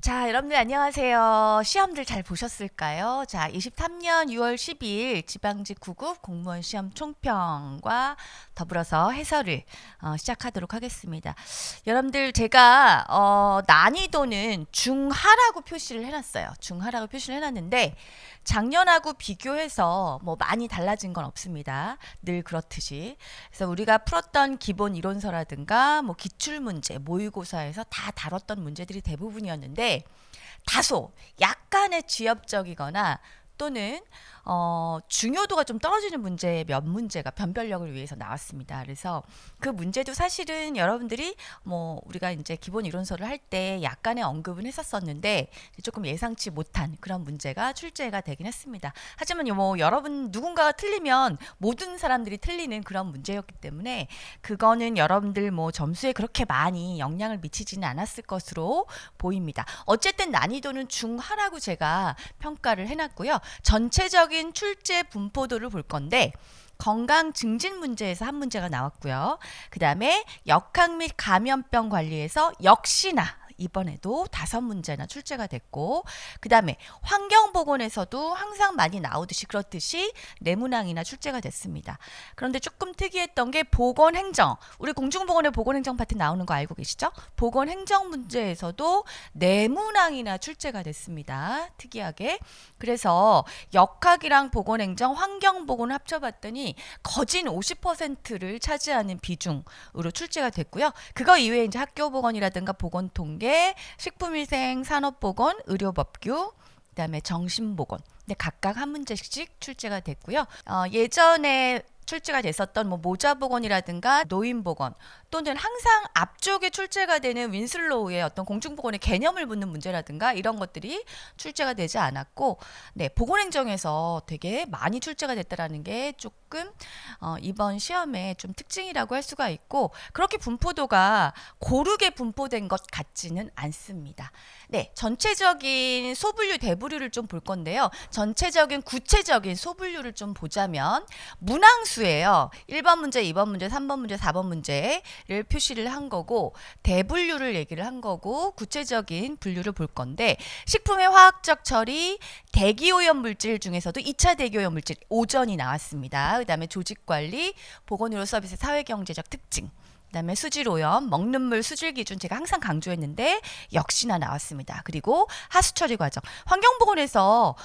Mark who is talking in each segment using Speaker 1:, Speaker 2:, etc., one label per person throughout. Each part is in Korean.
Speaker 1: 자, 여러분들 안녕하세요. 시험들 잘 보셨을까요? 자, 23년 6월 12일 지방직 9급 공무원 시험 총평과 더불어서 해설을 시작하도록 하겠습니다. 여러분들 제가 난이도는 중하라고 표시를 해놨어요. 중하라고 표시를 해놨는데 작년하고 비교해서 뭐 많이 달라진 건 없습니다. 늘 그렇듯이. 그래서 우리가 풀었던 기본 이론서라든가 뭐 기출문제, 모의고사에서 다 다뤘던 문제들이 대부분이었는데 다소 약간의 지엽적이거나 또는 중요도가 좀 떨어지는 문제 몇 문제가 변별력을 위해서 나왔습니다. 그래서 그 문제도 사실은 여러분들이 뭐 우리가 이제 기본 이론서를 할 때 약간의 언급은 했었었는데 조금 예상치 못한 그런 문제가 출제가 되긴 했습니다. 하지만 뭐 여러분 누군가가 틀리면 모든 사람들이 틀리는 그런 문제였기 때문에 그거는 여러분들 뭐 점수에 그렇게 많이 영향을 미치지는 않았을 것으로 보입니다. 어쨌든 난이도는 중하라고 제가 평가를 해놨고요. 전체적인 출제 분포도를 볼 건데 건강 증진 문제에서 한 문제가 나왔고요. 그 다음에 역학 및 감염병 관리에서 역시나 이번에도 5문제나 출제가 됐고 그 다음에 환경보건에서도 항상 많이 나오듯이 그렇듯이 4문항이나 출제가 됐습니다. 그런데 조금 특이했던 게 보건행정, 우리 공중보건의 보건행정 파트 나오는 거 알고 계시죠? 보건행정 문제에서도 4문항이나 출제가 됐습니다. 특이하게. 그래서 역학이랑 보건행정, 환경보건을 합쳐봤더니 거진 50%를 차지하는 비중으로 출제가 됐고요. 그거 이외에 이제 학교보건이라든가 보건통계, 식품위생, 산업보건, 의료법규, 그다음에 정신보건. 근데 각각 한 문제씩 출제가 됐고요. 예전에 출제가 됐었던 뭐 모자보건이라든가 노인보건 또는 항상 앞쪽에 출제가 되는 윈슬로우의 어떤 공중보건의 개념을 묻는 문제라든가 이런 것들이 출제가 되지 않았고 보건행정에서 되게 많이 출제가 됐다라는 게 조금 이번 시험의 좀 특징이라고 할 수가 있고 그렇게 분포도가 고르게 분포된 것 같지는 않습니다. 네, 전체적인 소분류 대분류를 좀 볼 건데요. 전체적인 구체적인 소분류를 좀 보자면 문항수예요. 1번 문제, 2번 문제, 3번 문제, 4번 문제를 표시를 한 거고 대분류를 얘기를 한 거고 구체적인 분류를 볼 건데 식품의 화학적 처리, 대기오염 물질 중에서도 2차 대기오염 물질 오전이 나왔습니다. 그 다음에 조직관리, 보건의료 서비스 사회경제적 특징, 그 다음에 수질오염, 먹는 물 수질 기준 제가 항상 강조했는데 역시나 나왔습니다. 그리고 하수처리 과정, 환경보건에서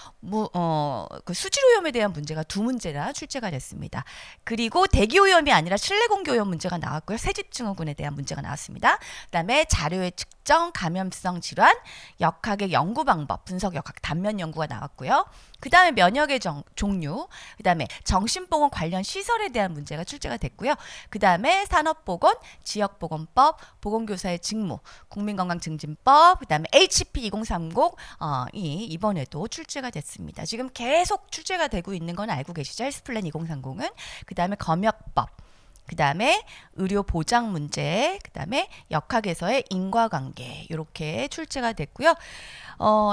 Speaker 1: 그 수질오염에 대한 문제가 2문제나 출제가 됐습니다. 그리고 대기오염이 아니라 실내공기오염 문제가 나왔고요. 새집증후군에 대한 문제가 나왔습니다. 그 다음에 자료의 측정, 감염성 질환, 역학의 연구 방법, 분석 역학, 단면 연구가 나왔고요. 그 다음에 면역의 종류, 그 다음에 정신보건 관련 시설에 대한 문제가 출제가 됐고요. 그 다음에 산업보건, 지역보건법, 보건교사의 직무, 국민건강증진법, 그 다음에 HP 2030 이번에도 출제가 됐습니다. 지금 계속 출제가 되고 있는 건 알고 계시죠? 헬스플랜 2030은. 그 다음에 검역법, 그 다음에 의료 보장 문제, 그 다음에 역학에서의 인과관계 이렇게 출제가 됐고요.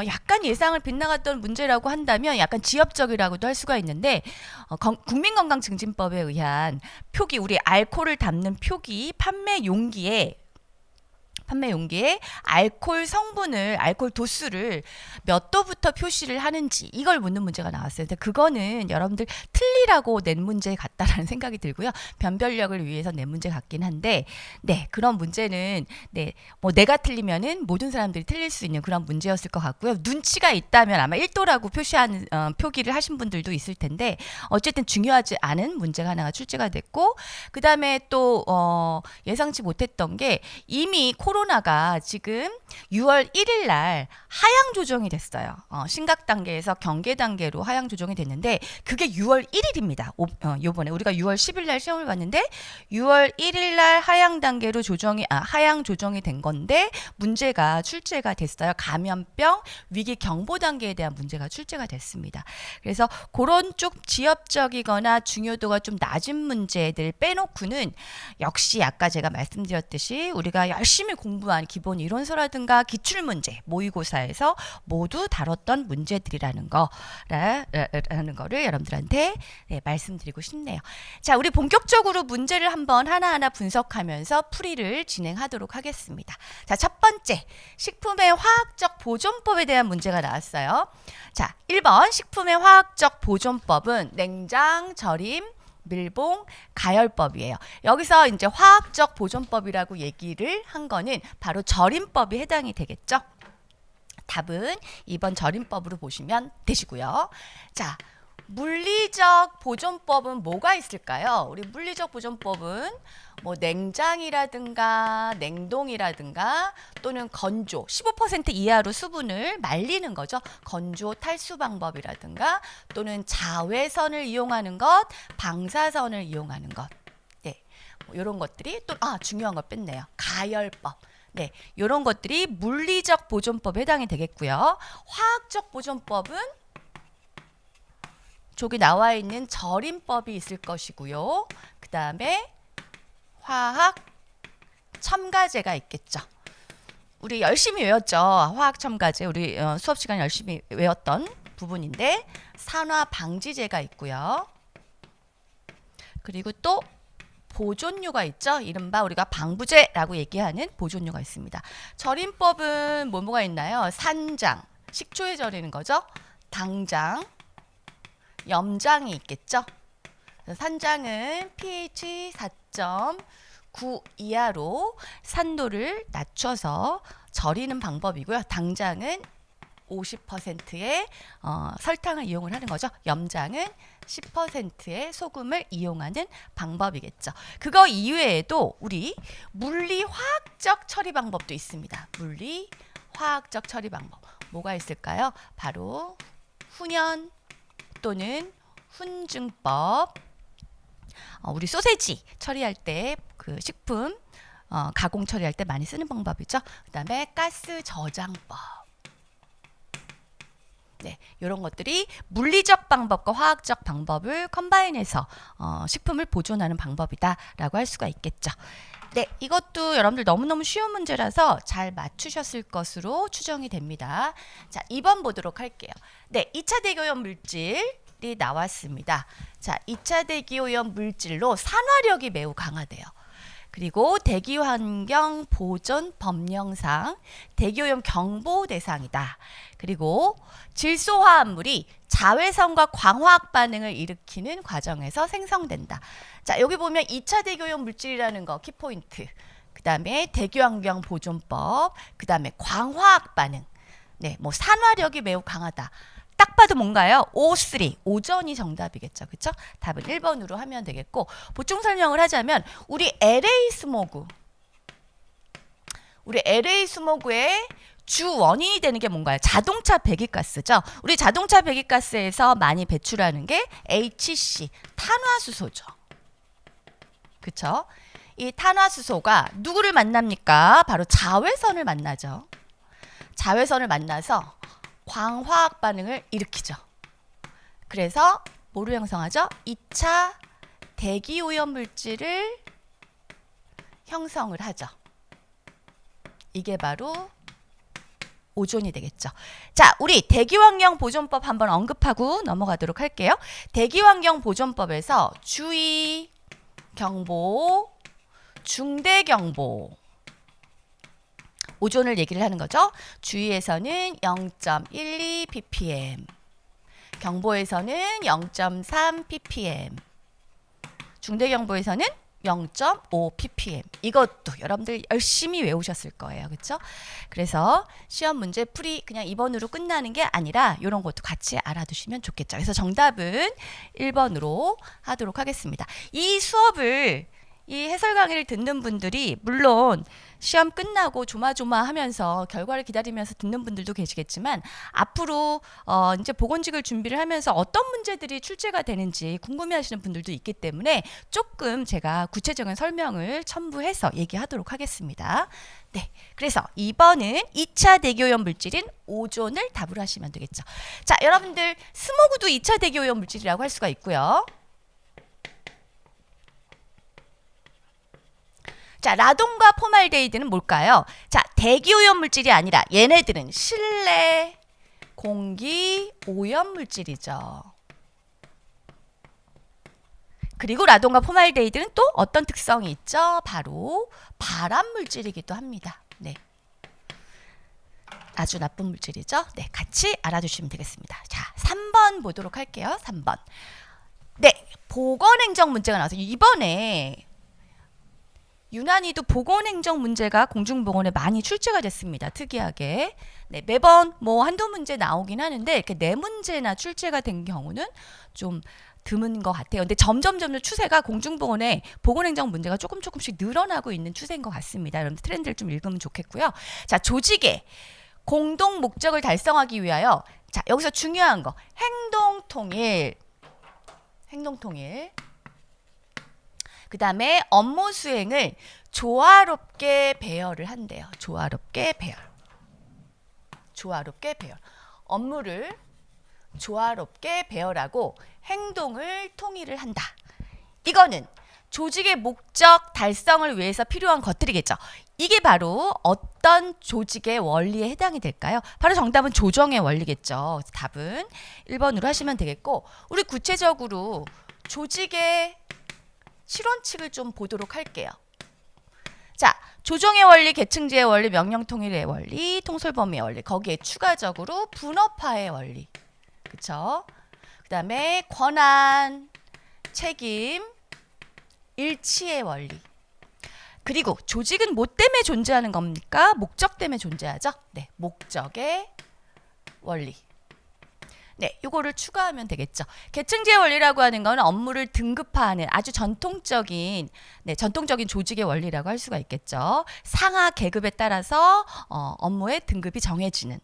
Speaker 1: 약간 예상을 빗나갔던 문제라고 한다면 약간 지엽적이라고도 할 수가 있는데 국민건강증진법에 의한 표기, 우리 알코올을 담는 표기 판매 용기에 알코올 성분을, 알코올 도수를 몇 도부터 표시를 하는지 이걸 묻는 문제가 나왔어요. 근데 그거는 여러분들 틀리라고 낸 문제 같다라는 생각이 들고요. 변별력을 위해서 낸 문제 같긴 한데, 네, 그런 문제는 뭐 내가 틀리면은 모든 사람들이 틀릴 수 있는 그런 문제였을 것 같고요. 눈치가 있다면 아마 1도라고 표시하는 표기를 하신 분들도 있을 텐데 어쨌든 중요하지 않은 문제가 하나가 출제가 됐고 그 다음에 또 예상치 못했던 게 이미 코로나가 지금 6월 1일 날 하향 조정이 됐어요. 심각 단계에서 경계 단계로 하향 조정이 됐는데 그게 6월 1일입니다. 요번에 우리가 6월 10일 날 시험을 봤는데 6월 1일 날 하향 단계로 하향 조정이 된 건데 문제가 출제가 됐어요. 감염병 위기 경보 단계에 대한 문제가 출제가 됐습니다. 그래서 그런 쪽 지엽적이거나 중요도가 좀 낮은 문제들 빼놓고는 역시 아까 제가 말씀드렸듯이 우리가 열심히 공부한 기본 이론서라든가 기출문제, 모의고사에서 모두 다뤘던 문제들이라는 거를 여러분들한테 말씀드리고 싶네요. 자, 우리 본격적으로 문제를 한번 하나하나 분석하면서 풀이를 진행하도록 하겠습니다. 자, 첫 번째, 식품의 화학적 보존법에 대한 문제가 나왔어요. 자, 1번 식품의 화학적 보존법은 냉장, 절임, 밀봉, 가열법이에요. 여기서 이제 화학적 보존법이라고 얘기를 한 거는 바로 절임법이 해당이 되겠죠. 답은 2번 절임법으로 보시면 되시고요. 자, 물리적 보존법은 뭐가 있을까요? 우리 물리적 보존법은 뭐 냉장이라든가 냉동이라든가 또는 건조 15% 이하로 수분을 말리는 거죠. 건조 탈수 방법이라든가 또는 자외선을 이용하는 것, 방사선을 이용하는 것. 네, 뭐 이런 것들이 또 중요한 거 뺐네요. 가열법. 네, 이런 것들이 물리적 보존법에 해당이 되겠고요. 화학적 보존법은 저기 나와 있는 절임법이 있을 것이고요. 그 다음에 화학 첨가제가 있겠죠. 우리 열심히 외웠죠. 화학 첨가제. 우리 수업 시간 열심히 외웠던 부분인데 산화 방지제가 있고요. 그리고 또 보존료가 있죠. 이른바 우리가 방부제라고 얘기하는 보존료가 있습니다. 절임법은 뭐가 있나요? 산장, 식초에 절이는 거죠. 당장, 염장이 있겠죠. 산장은 pH 4.9 이하로 산도를 낮춰서 절이는 방법이고요. 당장은 50%의 설탕을 이용을 하는 거죠. 염장은 10%의 소금을 이용하는 방법이겠죠. 그거 이외에도 우리 물리화학적 처리 방법도 있습니다. 물리화학적 처리 방법. 뭐가 있을까요? 바로 훈연 또는 훈증법. 우리 소세지 처리할 때 그 식품 가공 처리할 때 많이 쓰는 방법이죠. 그 다음에 가스 저장법. 네, 이런 것들이 물리적 방법과 화학적 방법을 컴바인해서 식품을 보존하는 방법이다라고 할 수가 있겠죠. 네, 이것도 여러분들 너무너무 쉬운 문제라서 잘 맞추셨을 것으로 추정이 됩니다. 자, 2번 보도록 할게요. 네, 2차 대기오염 물질이 나왔습니다. 자, 2차 대기오염 물질로 산화력이 매우 강하대요. 그리고 대기환경 보존 법령상 대기오염 경보 대상이다. 그리고 질소화합물이 자외선과 광화학 반응을 일으키는 과정에서 생성된다. 자, 여기 보면 2차 대기오염 물질이라는 거 키포인트. 그 다음에 대기환경 보존법. 그 다음에 광화학 반응. 네, 뭐 산화력이 매우 강하다. 딱 봐도 뭔가요? O3, 오전이 정답이겠죠. 그렇죠? 답은 1번으로 하면 되겠고, 보충 설명을 하자면 우리 LA 스모그의 주 원인이 되는 게 뭔가요? 자동차 배기가스죠. 우리 자동차 배기가스에서 많이 배출하는 게 HC, 탄화수소죠. 그렇죠? 이 탄화수소가 누구를 만납니까? 바로 자외선을 만나죠. 자외선을 만나서 광화학 반응을 일으키죠. 그래서 뭐를 형성하죠? 2차 대기오염 물질을 형성을 하죠. 이게 바로 오존이 되겠죠. 자, 우리 대기환경 보존법 한번 언급하고 넘어가도록 할게요. 대기환경 보존법에서 주의, 경보, 중대 경보, 오존을 얘기를 하는 거죠. 주의에서는 0.12 ppm, 경보에서는 0.3 ppm, 중대 경보에서는 0.5 ppm. 이것도 여러분들 열심히 외우셨을 거예요. 그렇죠? 그래서 시험 문제 풀이 그냥 2번으로 끝나는 게 아니라 이런 것도 같이 알아두시면 좋겠죠. 그래서 정답은 1번으로 하도록 하겠습니다. 이 수업을 이 해설 강의를 듣는 분들이 물론 시험 끝나고 조마조마하면서 결과를 기다리면서 듣는 분들도 계시겠지만 앞으로 이제 보건직을 준비를 하면서 어떤 문제들이 출제가 되는지 궁금해하시는 분들도 있기 때문에 조금 제가 구체적인 설명을 첨부해서 얘기하도록 하겠습니다. 네, 그래서 2번은 2차 대기오염 물질인 오존을 답으로 하시면 되겠죠. 자, 여러분들 스모그도 2차 대기오염 물질이라고 할 수가 있고요. 자, 라돈과 포말데이드는 뭘까요? 자, 대기오염 물질이 아니라 얘네들은 실내 공기 오염 물질이죠. 그리고 라돈과 포말데이드는 또 어떤 특성이 있죠? 바로 발암 물질이기도 합니다. 네. 아주 나쁜 물질이죠. 네, 같이 알아두시면 되겠습니다. 자, 3번 보도록 할게요. 3번. 네, 보건행정 문제가 나와서 이번에 유난히도 보건행정 문제가 공중보건에 많이 출제가 됐습니다. 특이하게. 네, 매번 뭐 한두 문제 나오긴 하는데 이렇게 네 문제나 출제가 된 경우는 좀 드문 것 같아요. 근데 점점 추세가 공중보건에 보건행정 문제가 조금씩 늘어나고 있는 추세인 것 같습니다. 여러분들 트렌드를 좀 읽으면 좋겠고요. 자, 조직의 공동 목적을 달성하기 위하여 자, 여기서 중요한 거 행동통일 그 다음에 업무 수행을 조화롭게 배열을 한대요. 조화롭게 배열. 업무를 조화롭게 배열하고 행동을 통일을 한다. 이거는 조직의 목적 달성을 위해서 필요한 것들이겠죠. 이게 바로 어떤 조직의 원리에 해당이 될까요? 바로 정답은 조정의 원리겠죠. 답은 1번으로 하시면 되겠고, 우리 구체적으로 조직의 실원칙을 좀 보도록 할게요. 자, 조정의 원리, 계층제의 원리, 명령통일의 원리, 통솔범위의 원리, 거기에 추가적으로 분업화의 원리, 그쵸? 그 다음에 권한, 책임, 일치의 원리. 그리고 조직은 뭐 때문에 존재하는 겁니까? 목적 때문에 존재하죠? 네, 목적의 원리. 네, 요거를 추가하면 되겠죠. 계층제의 원리라고 하는 건 업무를 등급화하는 아주 전통적인 조직의 원리라고 할 수가 있겠죠. 상하 계급에 따라서 업무의 등급이 정해지는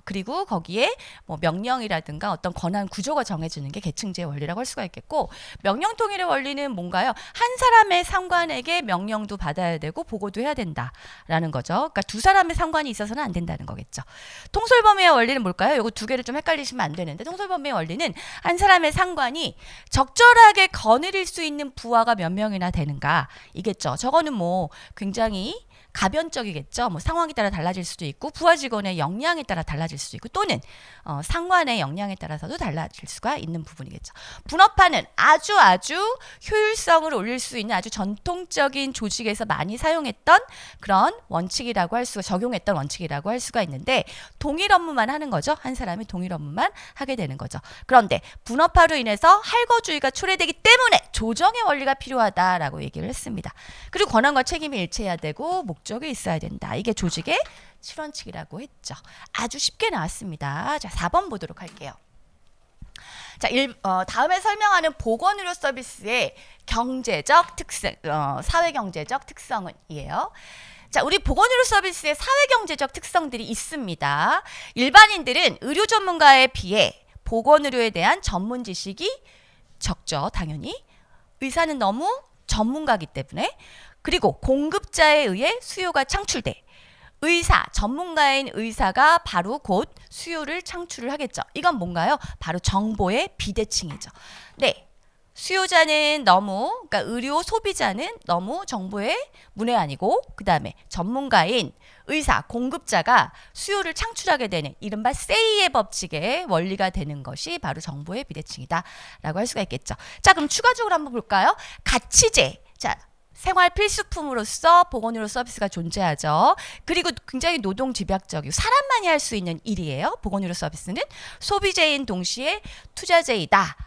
Speaker 1: 그리고 거기에 뭐 명령이라든가 어떤 권한 구조가 정해지는 게 계층제의 원리라고 할 수가 있겠고, 명령통일의 원리는 뭔가요? 한 사람의 상관에게 명령도 받아야 되고 보고도 해야 된다라는 거죠. 그러니까 두 사람의 상관이 있어서는 안 된다는 거겠죠. 통솔범위의 원리는 뭘까요? 이거 두 개를 좀 헷갈리시면 안 되는데, 통솔범위의 원리는 한 사람의 상관이 적절하게 거느릴 수 있는 부하가 몇 명이나 되는가 이겠죠. 저거는 뭐 굉장히 가변적이겠죠. 뭐 상황에 따라 달라질 수도 있고 부하 직원의 역량에 따라 달라질 수도 있고 또는 상관의 역량에 따라서도 달라질 수가 있는 부분이겠죠. 분업화는 아주 효율성을 올릴 수 있는 아주 전통적인 조직에서 많이 사용했던 그런 원칙이라고 적용했던 원칙이라고 할 수가 있는데, 동일 업무만 하는 거죠. 한 사람이 동일 업무만 하게 되는 거죠. 그런데 분업화로 인해서 할거주의가 초래되기 때문에 조정의 원리가 필요하다라고 얘기를 했습니다. 그리고 권한과 책임이 일치해야 되고 목적이 있어야 된다. 이게 조직의 실원칙이라고 했죠. 아주 쉽게 나왔습니다. 자, 4번 보도록 할게요. 자, 다음에 설명하는 보건의료 서비스의 경제적 특성, 사회경제적 특성은 이에요. 자, 우리 보건의료 서비스의 사회경제적 특성들이 있습니다. 일반인들은 의료 전문가에 비해 보건의료에 대한 전문 지식이 적죠, 당연히. 의사는 너무 전문가이기 때문에. 그리고 공급자에 의해 수요가 창출돼. 전문가인 의사가 바로 곧 수요를 창출을 하겠죠. 이건 뭔가요? 바로 정보의 비대칭이죠. 네. 수요자는 그러니까 의료 소비자는 너무 정보의 문외한이고, 그 다음에 전문가인 공급자가 수요를 창출하게 되는 이른바 세이의 법칙의 원리가 되는 것이 바로 정보의 비대칭이다 라고 할 수가 있겠죠. 자, 그럼 추가적으로 한번 볼까요? 가치제. 자, 생활 필수품으로서 보건의료 서비스가 존재하죠. 그리고 굉장히 노동 집약적이고 사람만이 할 수 있는 일이에요. 보건의료 서비스는 소비재인 동시에 투자재이다.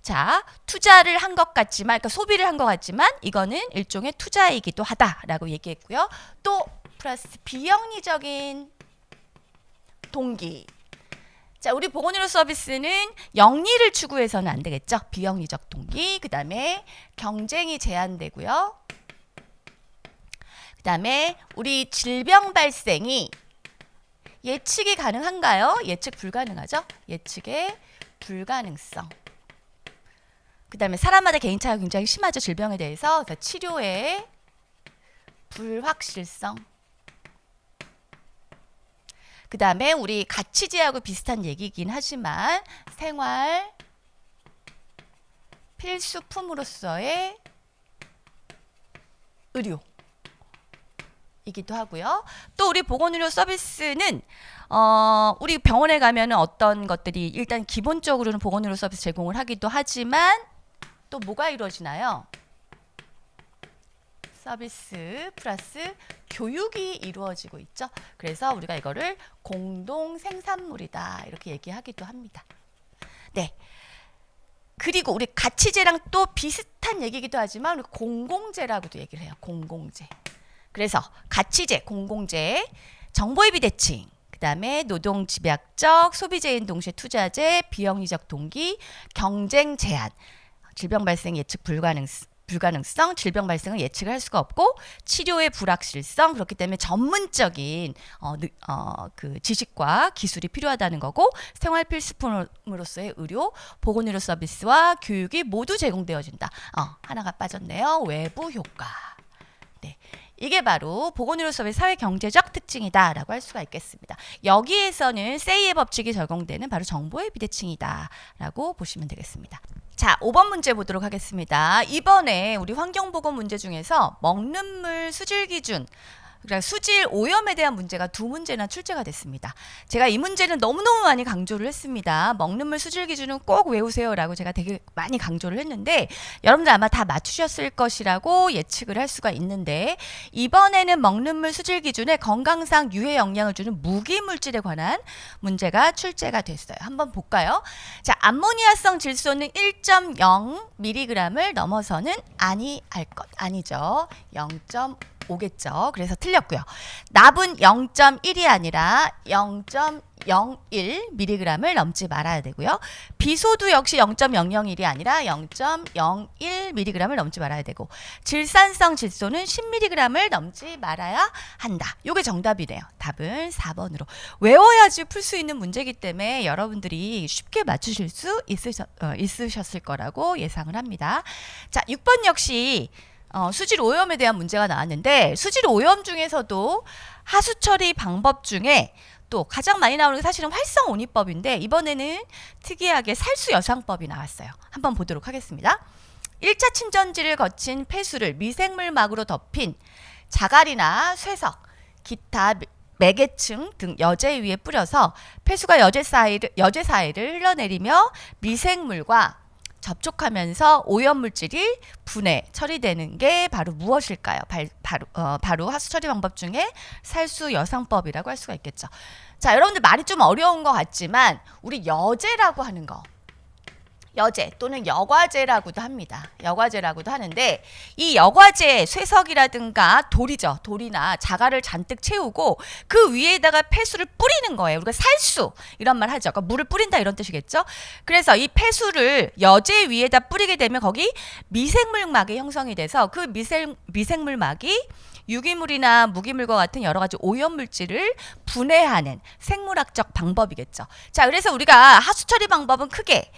Speaker 1: 자, 투자를 한 것 같지만, 그러니까 소비를 한 것 같지만 이거는 일종의 투자이기도 하다라고 얘기했고요. 또 플러스 비영리적인 동기. 자, 우리 보건의료 서비스는 영리를 추구해서는 안 되겠죠. 비영리적 동기. 그 다음에 경쟁이 제한되고요. 그 다음에 우리 질병 발생이 예측이 가능한가요? 예측 불가능하죠. 예측의 불가능성. 그 다음에 사람마다 개인차가 굉장히 심하죠. 질병에 대해서. 치료의 불확실성. 그 다음에 우리 가치제하고 비슷한 얘기이긴 하지만 생활 필수품으로서의 의료. 이기도 하고요. 또 우리 보건의료 서비스는 우리 병원에 가면은 어떤 것들이 일단 기본적으로는 보건의료 서비스 제공을 하기도 하지만 또 뭐가 이루어지나요? 서비스 플러스 교육이 이루어지고 있죠. 그래서 우리가 이거를 공동 생산물이다 이렇게 얘기하기도 합니다. 네. 그리고 우리 가치제랑 또 비슷한 얘기이기도 하지만 우리 공공재라고도 얘기를 해요. 공공재. 그래서 가치제, 공공재, 정보회비 대칭, 그 다음에 노동집약적, 소비재인 동시에 투자재, 비영리적 동기, 경쟁 제한, 질병 발생 예측 불가능성, 질병 발생을 예측을 할 수가 없고 치료의 불확실성, 그렇기 때문에 전문적인 그 지식과 기술이 필요하다는 거고 생활 필수품으로서의 의료, 보건의료 서비스와 교육이 모두 제공되어진다. 하나가 빠졌네요. 외부 효과. 네. 이게 바로 보건의료 서비스 사회경제적 특징이다라고 할 수가 있겠습니다. 여기에서는 세이의 법칙이 적용되는 바로 정보의 비대칭이다라고 보시면 되겠습니다. 자, 5번 문제 보도록 하겠습니다. 이번에 우리 환경보건 문제 중에서 먹는 물 수질 기준, 그러니까 수질 오염에 대한 문제가 2문제나 출제가 됐습니다. 제가 이 문제는 너무너무 많이 강조를 했습니다. 먹는 물 수질 기준은 꼭 외우세요라고 제가 되게 많이 강조를 했는데 여러분들 아마 다 맞추셨을 것이라고 예측을 할 수가 있는데 이번에는 먹는 물 수질 기준에 건강상 유해 영향을 주는 무기물질에 관한 문제가 출제가 됐어요. 한번 볼까요? 자, 암모니아성 질소는 1.0mg을 넘어서는 아니할 것. 아니죠. 0.5겠죠. 그래서 틀렸고요. 납은 0.1이 아니라 0.01mg을 넘지 말아야 되고요. 비소도 역시 0.001이 아니라 0.01mg을 넘지 말아야 되고 질산성 질소는 10mg을 넘지 말아야 한다. 이게 정답이네요. 답은 4번으로. 외워야지 풀 수 있는 문제이기 때문에 여러분들이 쉽게 맞추실 수 있으셨을 거라고 예상을 합니다. 자, 6번 역시 수질 오염에 대한 문제가 나왔는데 수질 오염 중에서도 하수 처리 방법 중에 또 가장 많이 나오는 게 사실은 활성온이법인데 이번에는 특이하게 살수여상법이 나왔어요. 한번 보도록 하겠습니다. 1차 침전지를 거친 폐수를 미생물막으로 덮인 자갈이나 쇠석, 기타 매개층 등 여제 위에 뿌려서 폐수가 여제 사이를 흘러내리며 미생물과 접촉하면서 오염물질이 분해, 처리되는 게 바로 무엇일까요? 바로 하수 처리 방법 중에 살수여상법이라고 할 수가 있겠죠. 자, 여러분들 말이 좀 어려운 것 같지만 우리 여제라고 하는 거, 여제 또는 여과제라고도 합니다. 여과제라고도 하는데 이 여과제 쇠석이라든가 돌이죠. 돌이나 자갈을 잔뜩 채우고 그 위에다가 폐수를 뿌리는 거예요. 우리가 살수 이런 말 하죠. 그러니까 물을 뿌린다 이런 뜻이겠죠. 그래서 이 폐수를 여제 위에다 뿌리게 되면 거기 미생물막이 형성이 돼서 그 미생물막이 유기물이나 무기물과 같은 여러 가지 오염물질을 분해하는 생물학적 방법이겠죠. 자, 그래서 우리가 하수 처리 방법은 크게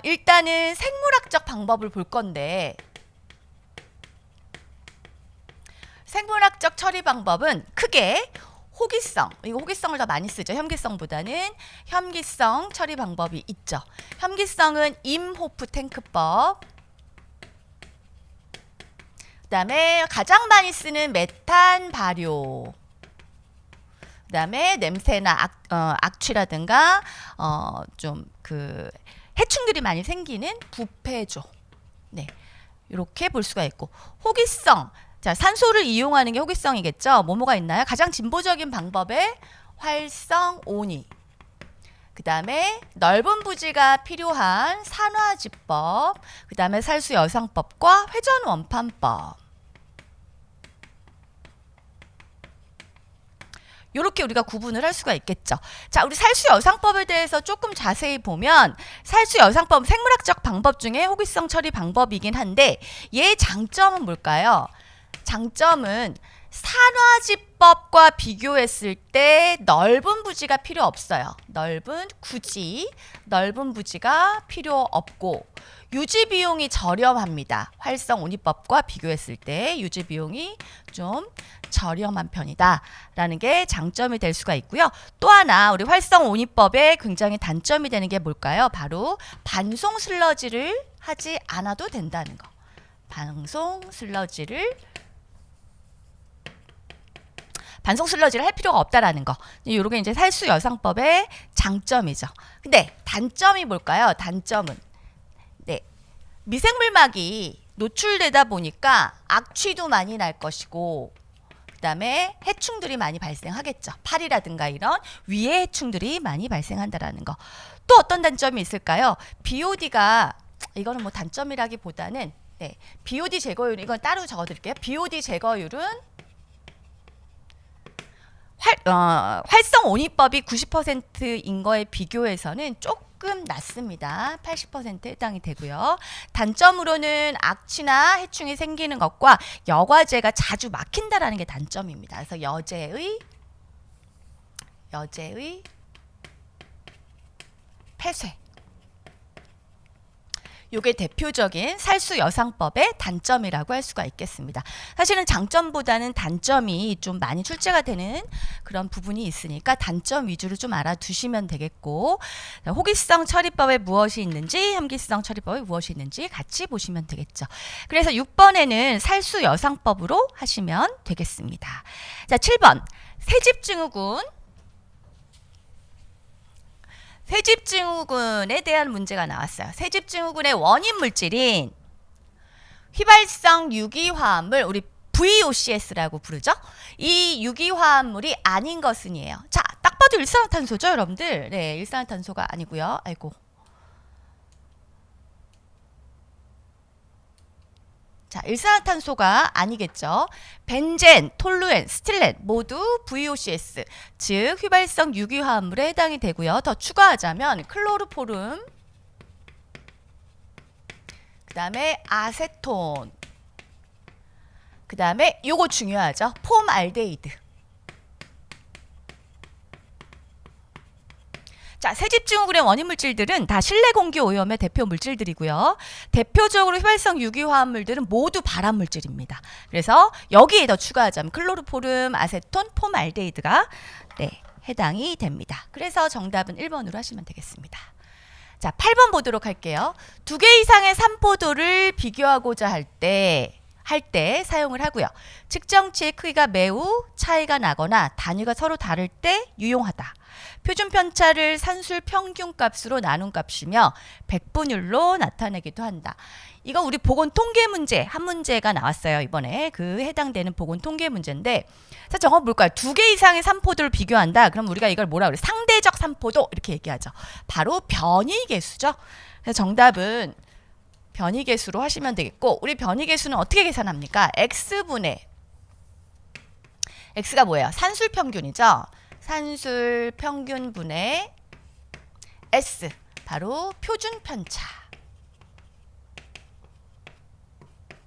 Speaker 1: 일단은 생물학적 방법을 볼 건데 생물학적 처리 방법은 크게 호기성, 이거 호기성을 더 많이 쓰죠. 혐기성보다는 혐기성 처리 방법이 있죠. 혐기성은 임호프 탱크법, 그다음에 가장 많이 쓰는 메탄 발효, 그다음에 냄새나 악취라든가 좀 그 해충들이 많이 생기는 부패조, 네, 이렇게 볼 수가 있고 호기성, 자 산소를 이용하는 게 호기성이겠죠. 뭐가 있나요? 가장 진보적인 방법에 활성온이, 그다음에 넓은 부지가 필요한 산화지법, 그다음에 살수여상법과 회전원판법. 이렇게 우리가 구분을 할 수가 있겠죠. 자, 우리 살수여상법에 대해서 조금 자세히 보면 살수여상법 생물학적 방법 중에 호기성 처리 방법이긴 한데 얘의 장점은 뭘까요? 장점은 산화지법과 비교했을 때 넓은 부지가 필요 없어요. 넓은 부지가 필요 없고 유지 비용이 저렴합니다. 활성온이법과 비교했을 때 유지 비용이 좀 저렴한 편이다라는 게 장점이 될 수가 있고요. 또 하나 우리 활성온이법의 굉장히 단점이 되는 게 뭘까요? 바로 반송 슬러지를 하지 않아도 된다는 거. 반송 슬러지를 반송 슬러지를 할 필요가 없다라는 거. 요게 이제 살수 여상법의 장점이죠. 근데 단점이 뭘까요? 단점은 네. 미생물막이 노출되다 보니까 악취도 많이 날 것이고 그다음에 해충들이 많이 발생하겠죠. 파리라든가 이런 위해 해충들이 많이 발생한다라는 거. 또 어떤 단점이 있을까요? BOD가 이거는 뭐 단점이라기보다는 네, BOD 제거율 이건 따로 적어드릴게요. BOD 제거율은 활성 온이법이 90%인 거에 비교해서는 조금 낮습니다. 80%에 해당이 되고요. 단점으로는 악취나 해충이 생기는 것과 여과제가 자주 막힌다라는 게 단점입니다. 그래서 여제의 폐쇄. 요게 대표적인 살수 여상법의 단점이라고 할 수가 있겠습니다. 사실은 장점보다는 단점이 좀 많이 출제가 되는 그런 부분이 있으니까 단점 위주로 좀 알아두시면 되겠고 호기성 처리법에 무엇이 있는지 함기성 처리법에 무엇이 있는지 같이 보시면 되겠죠. 그래서 6번에는 살수 여상법으로 하시면 되겠습니다. 자, 7번 새집증후군. 새집증후군에 대한 문제가 나왔어요. 새집증후군의 원인 물질인 휘발성 유기화합물, 우리 VOCS라고 부르죠. 이 유기화합물이 아닌 것은이에요. 자, 딱 봐도 일산화탄소죠, 여러분들. 네, 일산화탄소가 아니고요. 아이고. 자, 일산화탄소가 아니겠죠. 벤젠, 톨루엔, 스틸렌 모두 VOCS, 즉 휘발성 유기화합물에 해당이 되고요. 더 추가하자면 클로로포름, 그 다음에 아세톤, 그 다음에 요거 중요하죠. 폼알데히드. 자, 새집증후군의 원인 물질들은 다 실내 공기 오염의 대표 물질들이고요. 대표적으로 휘발성 유기화합물들은 모두 발암 물질입니다. 그래서 여기에 더 추가하자면 클로로포름, 아세톤, 폼알데히드가 네, 해당이 됩니다. 그래서 정답은 1번으로 하시면 되겠습니다. 자, 8번 보도록 할게요. 2개 이상의 산포도를 비교하고자 할 때 사용을 하고요. 측정치의 크기가 매우 차이가 나거나 단위가 서로 다를 때 유용하다. 표준 편차를 산술 평균 값으로 나눈 값이며 백분율로 나타내기도 한다. 이거 우리 보건 통계 문제 한 문제가 나왔어요. 이번에 그 해당되는 보건 통계 문제인데 자, 저거 뭘까요? 2개 이상의 산포도를 비교한다. 그럼 우리가 이걸 뭐라 그래? 상대적 산포도 이렇게 얘기하죠. 바로 변이계수죠. 그래서 정답은 변이계수로 하시면 되겠고 우리 변이계수는 어떻게 계산합니까? x분의 x가 뭐예요? 산술평균이죠. 산술평균분의 s 바로 표준편차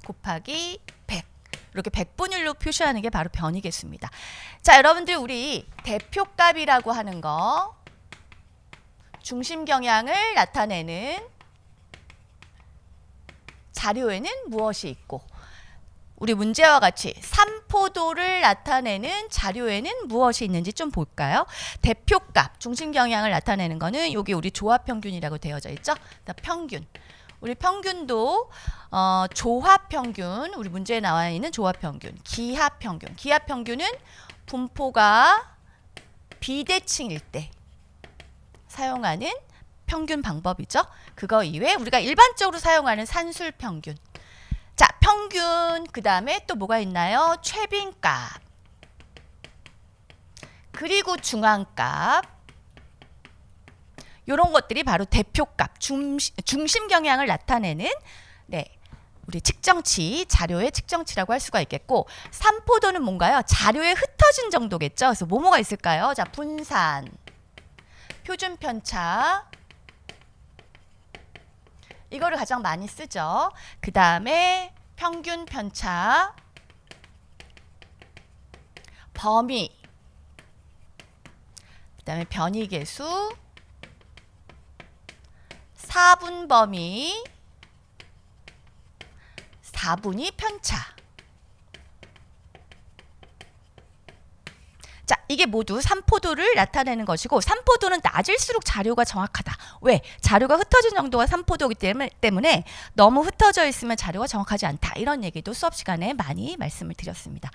Speaker 1: 곱하기 100 이렇게 백분율로 표시하는 게 바로 변이계수입니다. 자, 여러분들 우리 대표값이라고 하는 거 중심 경향을 나타내는 자료에는 무엇이 있고 우리 문제와 같이 산포도를 나타내는 자료에는 무엇이 있는지 좀 볼까요? 대표값, 중심 경향을 나타내는 거는 여기 우리 조합평균이라고 되어져 있죠? 평균. 우리 평균도 조합평균, 우리 문제에 나와 있는 조합평균, 기하평균. 기하평균은 분포가 비대칭일 때 사용하는 평균 방법이죠. 그거 이외에 우리가 일반적으로 사용하는 산술평균. 자, 평균, 그 다음에 또 뭐가 있나요? 최빈값, 그리고 중앙값. 이런 것들이 바로 대표값, 중심 경향을 나타내는 네, 우리 측정치, 자료의 측정치라고 할 수가 있겠고 산포도는 뭔가요? 자료에 흩어진 정도겠죠. 그래서 뭐가 있을까요? 자, 분산, 표준편차, 이거를 가장 많이 쓰죠. 그 다음에 평균 편차, 범위, 그 다음에 변이계수, 사분 범위, 사분위 편차. 자, 이게 모두 산포도를 나타내는 것이고 산포도는 낮을수록 자료가 정확하다. 왜? 자료가 흩어진 정도가 산포도이기 때문에 너무 흩어져 있으면 자료가 정확하지 않다. 이런 얘기도 수업 시간에 많이 말씀을 드렸습니다.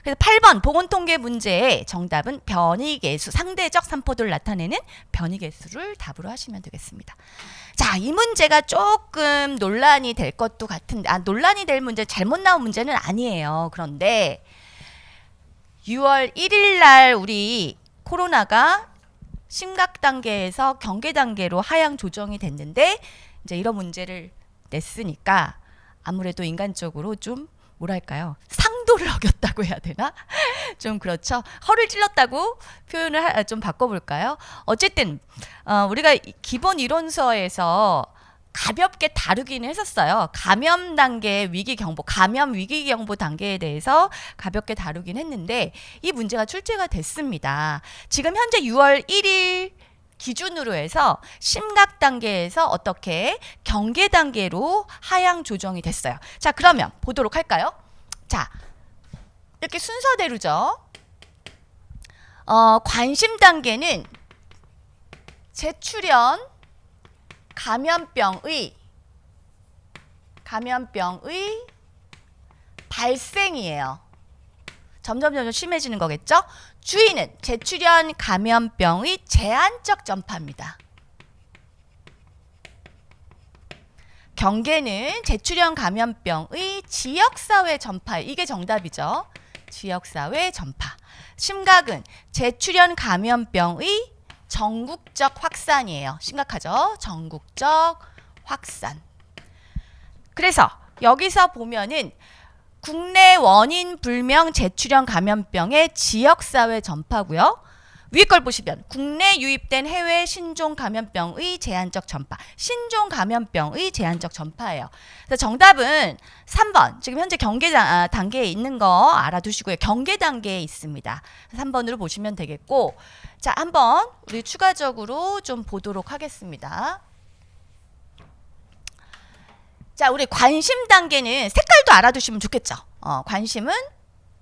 Speaker 1: 그래서 8번 보건통계 문제의 정답은 변이계수, 상대적 산포도를 나타내는 변이계수를 답으로 하시면 되겠습니다. 자, 이 문제가 조금 논란이 될 것도 같은데, 논란이 될 문제, 잘못 나온 문제는 아니에요. 그런데 6월 1일 날 우리 코로나가 심각 단계에서 경계 단계로 하향 조정이 됐는데 이제 이런 문제를 냈으니까 아무래도 인간적으로 좀 뭐랄까요? 상도를 어겼다고 해야 되나? 좀 그렇죠. 허를 찔렀다고 표현을 좀 바꿔볼까요? 어쨌든 우리가 기본 이론서에서 가볍게 다루기는 했었어요. 감염 단계 위기 경보, 감염 위기 경보 단계에 대해서 가볍게 다루긴 했는데 이 문제가 출제가 됐습니다. 지금 현재 6월 1일 기준으로 해서 심각 단계에서 어떻게 경계 단계로 하향 조정이 됐어요. 자, 그러면 보도록 할까요? 자, 이렇게 순서대로죠. 관심 단계는 재출현 감염병의 발생이에요. 점점 심해지는 거겠죠? 주의는 재출현 감염병의 제한적 전파입니다. 경계는 재출현 감염병의 지역사회 전파. 이게 정답이죠. 지역사회 전파. 심각은 재출현 감염병의 전국적 확산이에요. 심각하죠? 전국적 확산. 그래서 여기서 보면은 국내 원인 불명 재출현 감염병의 지역사회 전파고요. 위에 걸 보시면 국내 유입된 해외 신종 감염병의 제한적 전파. 신종 감염병의 제한적 전파예요. 그래서 정답은 3번. 지금 현재 경계 단계에 있는 거 알아두시고요. 경계 단계에 있습니다. 3번으로 보시면 되겠고, 자, 한번 우리 추가적으로 좀 보도록 하겠습니다. 자, 우리 관심 단계는 색깔도 알아두시면 좋겠죠. 관심은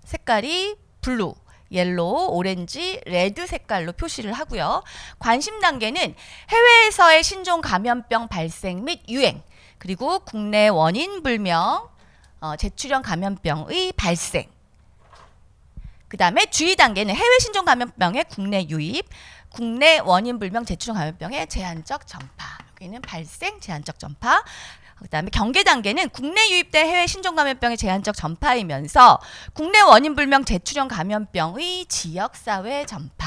Speaker 1: 색깔이 블루, 옐로우, 오렌지, 레드 색깔로 표시를 하고요. 관심 단계는 해외에서의 신종 감염병 발생 및 유행, 그리고 국내 원인 불명 재출현 감염병의 발생. 그 다음에 주의 단계는 해외 신종 감염병의 국내 유입, 국내 원인 불명 재출현 감염병의 제한적 전파. 여기는 발생, 제한적 전파. 그 다음에 경계 단계는 국내 유입된 해외 신종 감염병의 제한적 전파이면서 국내 원인 불명 재출현 감염병의 지역사회 전파.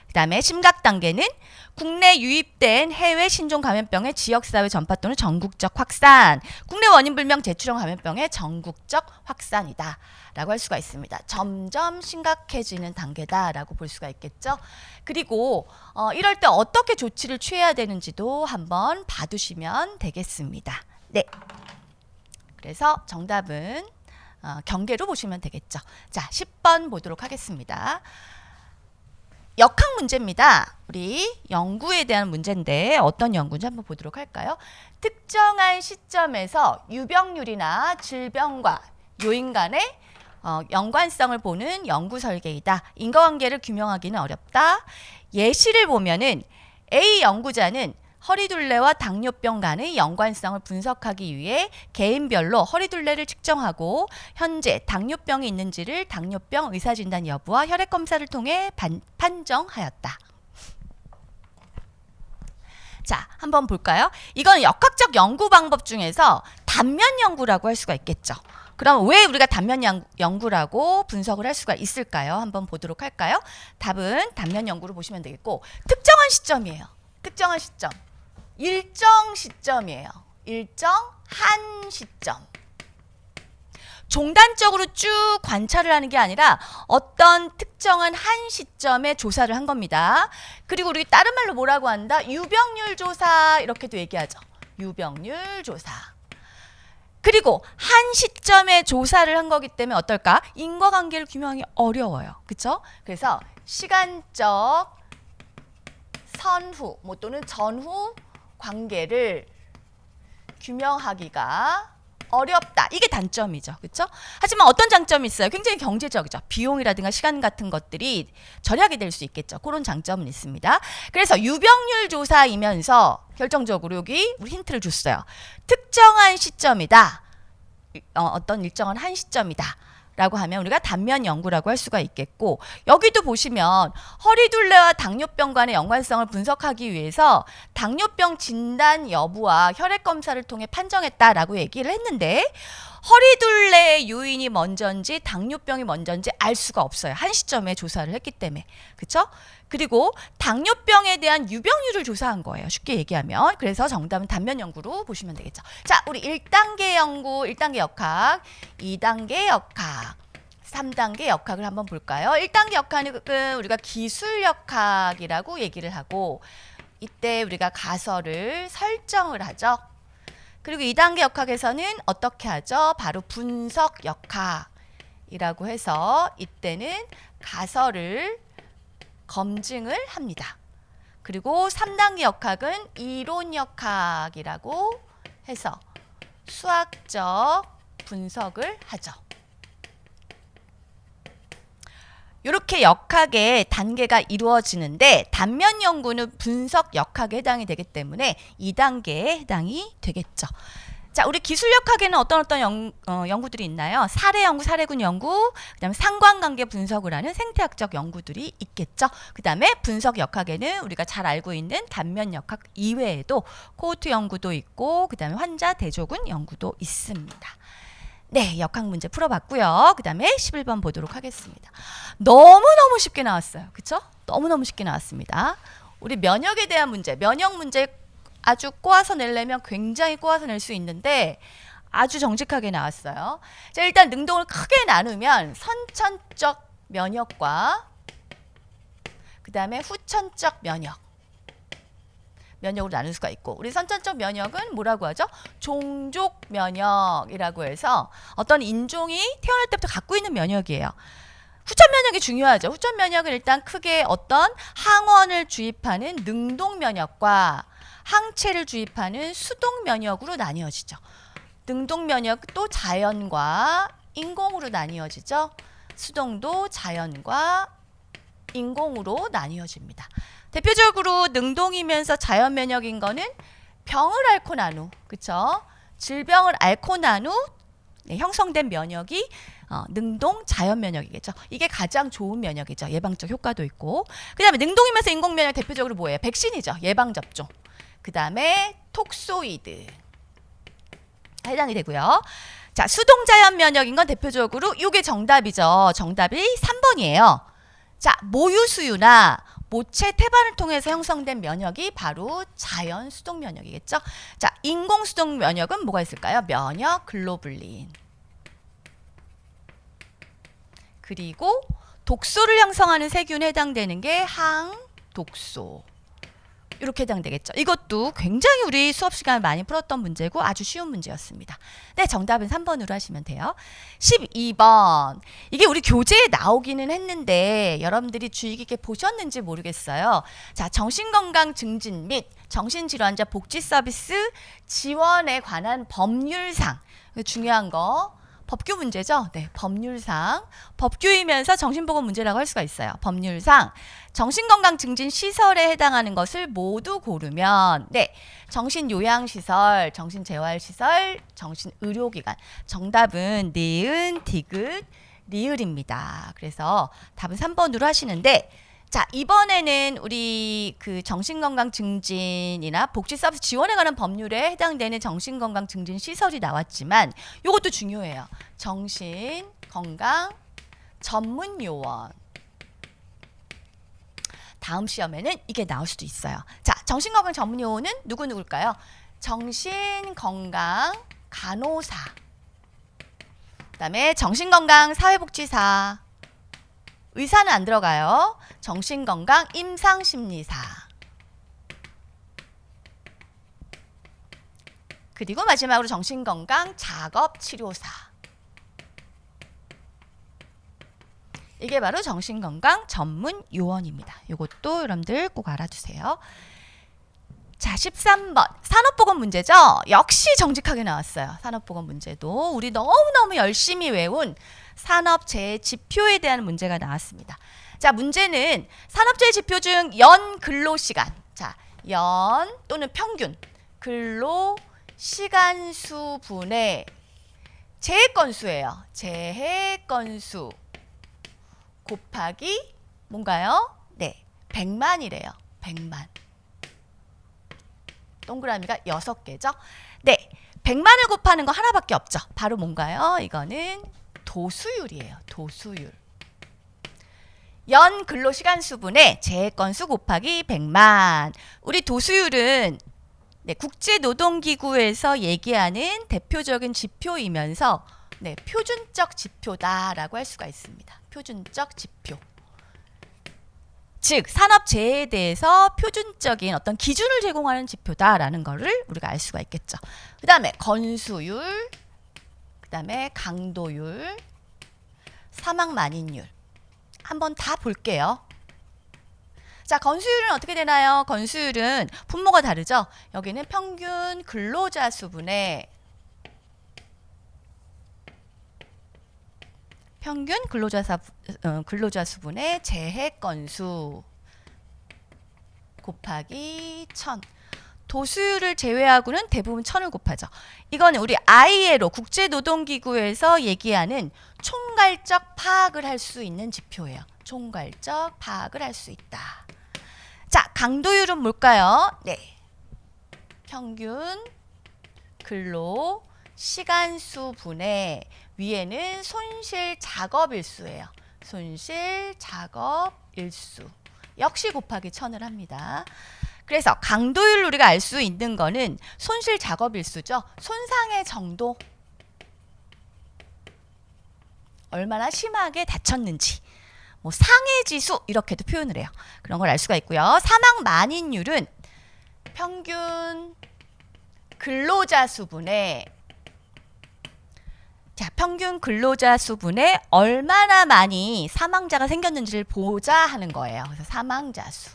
Speaker 1: 그 다음에 심각 단계는 국내 유입된 해외 신종 감염병의 지역사회 전파 또는 전국적 확산. 국내 원인 불명 재출현 감염병의 전국적 확산이다 라고 할 수가 있습니다. 점점 심각해지는 단계다라고 볼 수가 있겠죠. 그리고 이럴 때 어떻게 조치를 취해야 되는지도 한번 봐두시면 되겠습니다. 네. 그래서 정답은 경계로 보시면 되겠죠. 자, 10번 보도록 하겠습니다. 역학 문제입니다. 우리 연구에 대한 문제인데 어떤 연구인지 한번 보도록 할까요? 특정한 시점에서 유병률이나 질병과 요인 간의 연관성을 보는 연구 설계이다. 인과관계를 규명하기는 어렵다. 예시를 보면은 A 연구자는 허리둘레와 당뇨병 간의 연관성을 분석하기 위해 개인별로 허리둘레를 측정하고 현재 당뇨병이 있는지를 당뇨병 의사진단 여부와 혈액검사를 통해 판정하였다. 자, 한번 볼까요? 이건 역학적 연구 방법 중에서 단면 연구라고 할 수가 있겠죠. 그럼 왜 우리가 단면 연구라고 분석을 할 수가 있을까요? 한번 보도록 할까요? 답은 단면 연구로 보시면 되겠고, 특정한 시점이에요. 특정한 시점. 일정 시점이에요. 일정한 시점. 종단적으로 쭉 관찰을 하는 게 아니라 어떤 특정한 한 시점에 조사를 한 겁니다. 그리고 우리 다른 말로 뭐라고 한다? 유병률 조사 이렇게도 얘기하죠. 유병률 조사. 그리고 한 시점에 조사를 한 거기 때문에 어떨까? 인과관계를 규명하기 어려워요. 그렇죠? 그래서 시간적 선후 또는 전후 관계를 규명하기가 어렵다. 이게 단점이죠. 그렇죠? 하지만 어떤 장점이 있어요? 굉장히 경제적이죠. 비용이라든가 시간 같은 것들이 절약이 될 수 있겠죠. 그런 장점은 있습니다. 그래서 유병률 조사이면서 결정적으로 여기 우리 힌트를 줬어요. 특정한 시점이다. 어떤 일정한 한 시점이다. 라고 하면 우리가 단면 연구라고 할 수가 있겠고, 여기도 보시면 허리둘레와 당뇨병 간의 연관성을 분석하기 위해서 당뇨병 진단 여부와 혈액 검사를 통해 판정했다라고 얘기를 했는데, 허리둘레의 요인이 먼저인지 당뇨병이 먼저인지 알 수가 없어요. 한 시점에 조사를 했기 때문에. 그렇죠? 그리고 당뇨병에 대한 유병률을 조사한 거예요. 쉽게 얘기하면. 그래서 정답은 단면 연구로 보시면 되겠죠. 자, 우리 1단계 연구, 1단계 역학, 2단계 역학, 3단계 역학을 한번 볼까요? 1단계 역학은 우리가 기술 역학이라고 얘기를 하고, 이때 우리가 가설을 설정을 하죠. 그리고 2단계 역학에서는 어떻게 하죠? 바로 분석 역학이라고 해서 이때는 가설을 검증을 합니다. 그리고 3단계 역학은 이론 역학이라고 해서 수학적 분석을 하죠. 이렇게 역학의 단계가 이루어지는데 단면 연구는 분석 역학에 해당이 되기 때문에 2단계에 해당이 되겠죠. 자, 우리 기술역학에는 어떤 연구들이 있나요? 사례 연구, 사례군 연구, 그 다음에 상관관계 분석을 하는 생태학적 연구들이 있겠죠. 그 다음에 분석 역학에는 우리가 잘 알고 있는 단면 역학 이외에도 코호트 연구도 있고, 그 다음에 환자 대조군 연구도 있습니다. 네, 역학 문제 풀어봤고요. 그 다음에 11번 보도록 하겠습니다. 너무너무 쉽게 나왔어요. 그쵸? 너무너무 쉽게 나왔습니다. 우리 면역에 대한 문제, 면역 문제 아주 꼬아서 내려면 굉장히 꼬아서 낼 수 있는데 아주 정직하게 나왔어요. 자, 일단 능동을 크게 나누면 선천적 면역과 그 다음에 후천적 면역으로 나눌 수가 있고, 우리 선천적 면역은 뭐라고 하죠? 종족 면역이라고 해서 어떤 인종이 태어날 때부터 갖고 있는 면역이에요. 후천 면역이 중요하죠. 후천 면역은 일단 크게 어떤 항원을 주입하는 능동 면역과 항체를 주입하는 수동 면역으로 나뉘어지죠. 능동 면역도 자연과 인공으로 나뉘어지죠. 수동도 자연과 인공으로 나뉘어집니다. 대표적으로 능동이면서 자연 면역인 거는 병을 앓고 난 후, 그쵸? 질병을 앓고 난 후 형성된 면역이 능동 자연 면역이겠죠. 이게 가장 좋은 면역이죠. 예방적 효과도 있고. 그 다음에 능동이면서 인공 면역 대표적으로 뭐예요? 백신이죠. 예방접종. 그 다음에 톡소이드 해당이 되고요. 자, 수동자연 면역인 건 대표적으로 이게 정답이죠. 정답이 3번이에요. 자, 모유수유나 모체 태반을 통해서 형성된 면역이 바로 자연 수동 면역이겠죠. 자, 인공 수동 면역은 뭐가 있을까요? 면역 글로불린. 그리고 독소를 형성하는 세균에 해당되는 게 항독소. 이렇게 해당되겠죠. 이것도 굉장히 우리 수업 시간에 많이 풀었던 문제고 아주 쉬운 문제였습니다. 네, 정답은 3번으로 하시면 돼요. 12번. 이게 우리 교재에 나오기는 했는데 여러분들이 주의 깊게 보셨는지 모르겠어요. 자, 정신건강 증진 및 정신질환자 복지 서비스 지원에 관한 법률상. 중요한 거. 법규 문제죠? 네, 법률상. 법규이면서 정신보건 문제라고 할 수가 있어요. 법률상. 정신건강 증진 시설에 해당하는 것을 모두 고르면, 네, 정신요양시설, 정신재활시설, 정신의료기관. 정답은 니은, 디귿, 리을입니다. 그래서 답은 3번으로 하시는데, 자, 이번에는 우리 그 정신건강 증진이나 복지 서비스 지원에 관한 법률에 해당되는 정신건강 증진 시설이 나왔지만 이것도 중요해요. 정신건강 전문요원. 다음 시험에는 이게 나올 수도 있어요. 자, 정신건강 전문요원은 누구일까요? 정신건강 간호사. 그다음에 정신건강 사회복지사. 의사는 안 들어가요. 정신건강 임상심리사. 그리고 마지막으로 정신건강 작업치료사. 이게 바로 정신건강 전문요원입니다. 이것도 여러분들 꼭 알아두세요. 자, 13번. 산업보건 문제죠? 역시 정직하게 나왔어요. 산업보건 문제도 우리 너무너무 열심히 외운 산업재해 지표에 대한 문제가 나왔습니다. 자, 문제는 산업재해 지표 중 연 근로시간. 자, 연 또는 평균 근로시간수 분의 재해 건수예요. 재해 건수 곱하기 뭔가요? 네, 100만이래요. 100만. 동그라미가 6개죠? 네, 100만을 곱하는 거 하나밖에 없죠. 바로 뭔가요? 이거는 도수율이에요. 도수율. 연 근로시간수분의 재해 건수 곱하기 100만. 우리 도수율은 네, 국제노동기구에서 얘기하는 대표적인 지표이면서 네, 표준적 지표다라고 할 수가 있습니다. 표준적 지표. 즉 산업재해에 대해서 표준적인 어떤 기준을 제공하는 지표다라는 거를 우리가 알 수가 있겠죠. 그 다음에 건수율, 그 다음에 강도율, 사망만인율 한번 다 볼게요. 자, 건수율은 어떻게 되나요? 건수율은 분모가 다르죠. 여기는 평균 근로자 수분의 평균 근로자 수분의 재해 건수 곱하기 1000. 도수율을 제외하고는 대부분 1000을 곱하죠. 이거는 우리 ILO 국제노동기구에서 얘기하는 총괄적 파악을 할 수 있는 지표예요. 총괄적 파악을 할 수 있다. 자, 강도율은 뭘까요? 네, 평균 근로 시간수 분의 위에는 손실 작업 일수예요. 손실 작업 일수. 역시 곱하기 1000을 합니다. 그래서 강도율 우리가 알 수 있는 거는 손실 작업 일수죠. 손상의 정도. 얼마나 심하게 다쳤는지. 뭐 상해 지수 이렇게도 표현을 해요. 그런 걸 알 수가 있고요. 사망 만인율은 평균 근로자 수분의 평균 근로자 수분에 얼마나 많이 사망자가 생겼는지를 보자 하는 거예요. 그래서 사망자 수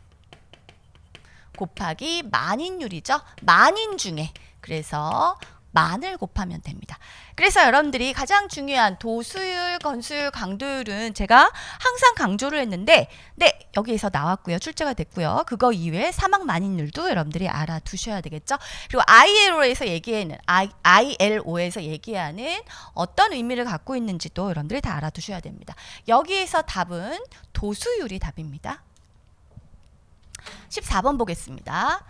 Speaker 1: 곱하기 만인율이죠. 만인 중에. 그래서 만을 곱하면 됩니다. 그래서 여러분들이 가장 중요한 도수율, 건수율, 강도율은 제가 항상 강조를 했는데 네, 여기에서 나왔고요. 출제가 됐고요. 그거 이외에 사망 만인율도 여러분들이 알아두셔야 되겠죠. 그리고 ILO에서 얘기하는 어떤 의미를 갖고 있는지도 여러분들이 다 알아두셔야 됩니다. 여기에서 답은 도수율이 답입니다. 14번 보겠습니다.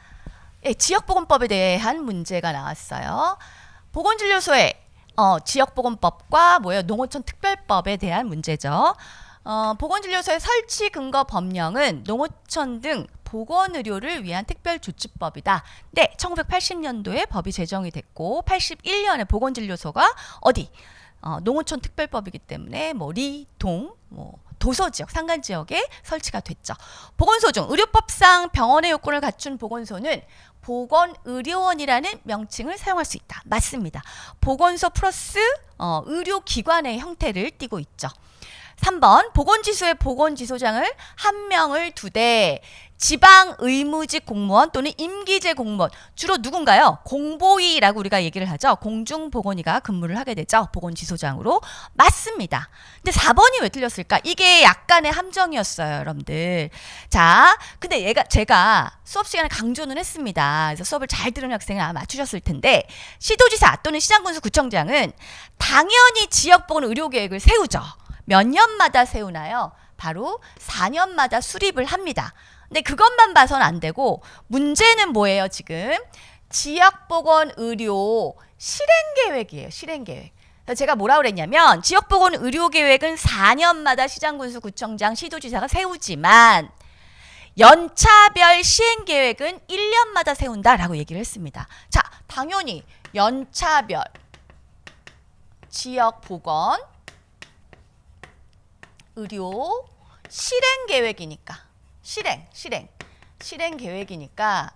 Speaker 1: 네, 지역보건법에 대한 문제가 나왔어요. 보건진료소의 지역보건법과 농어촌 특별법에 대한 문제죠. 보건진료소의 설치 근거 법령은 농어촌 등 보건의료를 위한 특별조치법이다. 네, 1980년도에 법이 제정이 됐고 81년에 보건진료소가 어디? 농어촌 특별법이기 때문에 리, 동, 도서지역, 산간지역에 설치가 됐죠. 보건소 중 의료법상 병원의 요건을 갖춘 보건소는 보건의료원이라는 명칭을 사용할 수 있다. 맞습니다. 보건소 플러스 의료기관의 형태를 띠고 있죠. 3번 보건지소의 보건지소장을 1명을 두되 지방의무직 공무원 또는 임기제 공무원 주로 누군가요? 공보위라고 우리가 얘기를 하죠. 공중보건위가 근무를 하게 되죠. 보건지소장으로. 맞습니다. 근데 4번이 왜 틀렸을까? 이게 약간의 함정이었어요, 여러분들. 자, 근데 제가 수업 시간에 강조는 했습니다. 그래서 수업을 잘 들은 학생은 아마 맞추셨을 텐데 시도지사 또는 시장군수구청장은 당연히 지역보건의료계획을 세우죠. 몇 년마다 세우나요? 바로 4년마다 수립을 합니다. 근데 그것만 봐서는 안 되고 문제는 뭐예요, 지금? 지역보건의료 실행계획이에요. 실행계획. 제가 뭐라 그랬냐면 지역보건의료계획은 4년마다 시장군수구청장, 시도지사가 세우지만 연차별 시행계획은 1년마다 세운다라고 얘기를 했습니다. 자, 당연히 연차별 지역보건 의료 실행계획이니까 실행계획이니까